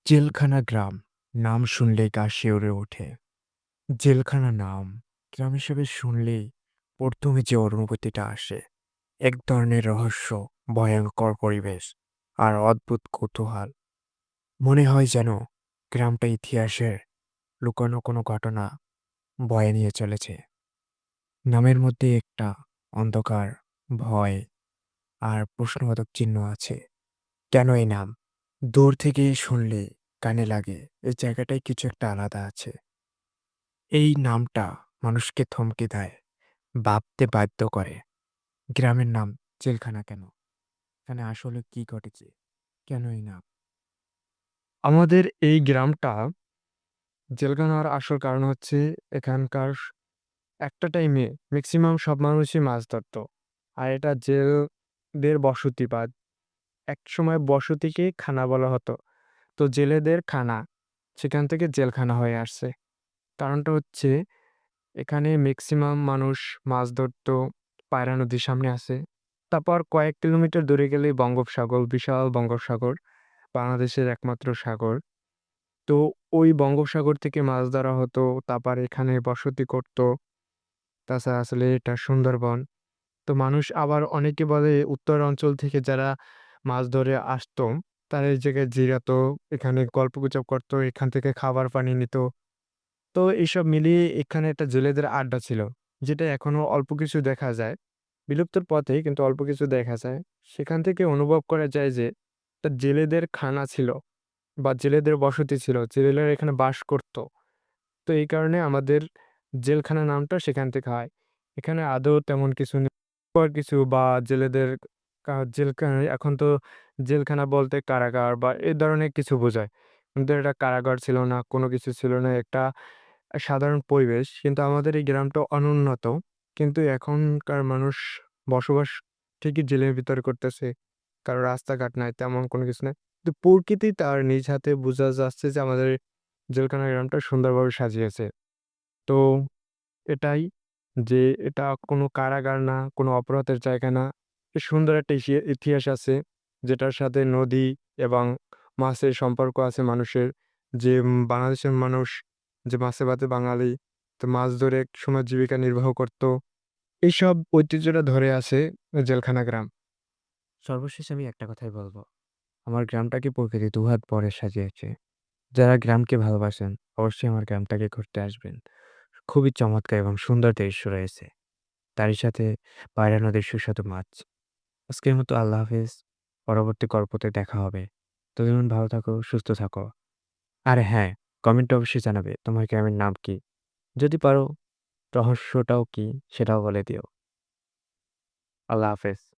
জেলখানা গ্রাম নাম শুনলেই গা শিউরে ওঠে। জেলখানা নাম গ্রাম হিসেবে শুনলেই প্রথমে যে অনুভূতিটা আসে এক ধরনের রহস্য, ভয়ঙ্কর পরিবেশ আর অদ্ভুত কৌতূহল। মনে হয় যেন গ্রামটা ইতিহাসের লুকানো কোনো ঘটনা বয়ে নিয়ে চলেছে। নামের মধ্যে একটা অন্ধকার, ভয় আর প্রশ্নবোধক চিহ্ন আছে। কেন এই নাম? দূর থেকে শুনলে কানে লাগে এই জায়গাটায় কিছু একটা আলাদা আছে। এই নামটা মানুষকে থমকে দেয়, ভাবতে বাধ্য করে। গ্রামের নাম জেলখানা কেন? এখানে আসলে কি ঘটেছে? কেন এই নাম? আমাদের এই গ্রামটা জেলখানা হওয়ার আসল কারণ হচ্ছে এখানকার একটা টাইমে ম্যাক্সিমাম সব মানুষই মাছ ধরতো। আর এটা জেলদের বসতি বা একসময় বসতিকে খানা বলা হতো। তো জেলেদের খানা, সেখান থেকে জেলখানা হয়ে আসছে। কারণটা হচ্ছে এখানে ম্যাক্সিমাম মানুষ মাছ ধরতো। পায়রা নদীর সামনে আছে। তারপর কয়েক কিলোমিটার দূরে গেলেই বঙ্গোপসাগর, বিশাল বঙ্গোপসাগর, বাংলাদেশের একমাত্র সাগর। তো ওই বঙ্গোপসাগর থেকে মাছ ধরা হতো। তারপর এখানে বসতি করত। তাছাড়া আসলে এটা সুন্দরবন। তো মানুষ আবার অনেকে বলে উত্তর অঞ্চল থেকে যারা মাছ ধরে আসতো, তারা এই জায়গায় জিরাতো, এখানে গল্পগুজব করতো, এখান থেকে খাবার পানি নিত। তো এইসব মিলিয়ে এখানে একটা জেলেদের আড্ডা ছিল, যেটা এখনো অল্প কিছু দেখা যায়। বিলুপ্তর পথেই কিন্তু অল্প কিছু দেখা যায়। সেখান থেকে অনুভব করা যায় যে একটা জেলেদের খানা ছিল বা জেলেদের বসতি ছিল। জেলেরা এখানে বাস করত। তো এই কারণে আমাদের জেলখানা নামটা সেখান থেকে হয়। এখানে আদৌ তেমন কিছু নেই। পর কিছু বা জেলেদের জেলখানা এখন তো জেলখানা বলতে কারাগার বা এই ধরনের কিছু বোঝায়। কিন্তু এটা কারাগার ছিল না, কোনো কিছু ছিল না। একটা সাধারণ পরিবেশ। কিন্তু আমাদের এই গ্রামটা অনুন্নত। কিন্তু এখনকার মানুষ বসবাস ঠিকই জেলের ভিতরে করতেছে। কারো রাস্তাঘাট নাই, তেমন কোনো কিছু নাই। কিন্তু প্রকৃতি তার নিজ হাতে বোঝা যাচ্ছে যে আমাদের জেলখানা গ্রামটা সুন্দরভাবে সাজিয়েছে। তো এটাই যে এটা কোনো কারাগার না, কোনো অপরাধের জায়গা না। সুন্দর একটা ইতিহাস আছে, যেটার সাথে নদী এবং মাছের সম্পর্ক আছে মানুষের। যে বাংলাদেশের মানুষ যে মাছে ভাতে বাঙালি, তো মাছ ধরে একসময় জীবিকা নির্বাহ করত। এইসব ঐতিহ্যটা ধরে আছে জেলখানা গ্রাম। সর্বশেষ আমি একটা কথাই বলবো, আমার গ্রামটাকে প্রকৃতি দুহাত ভরে সাজিয়েছে। যারা গ্রামকে ভালোবাসেন অবশ্যই আমার গ্রামটাকে ঘুরতে আসবেন। খুবই চমৎকার এবং সুন্দর দৃশ্য রয়েছে। তারই সাথে পায়রা নদীর সুস্বাদু মাছ। আজকের মতো আল্লাহ হাফেজ। পরবর্তী গল্পতে দেখা হবে। ততদিন ভালো থাকো, সুস্থ থাকো। আর হ্যাঁ, কমেন্টে অবশ্যই জানাবে তোমার গ্রামের নাম কি? যদি পারো রহস্যটাও কি সেটাও বলে দিও। আল্লাহ হাফেজ।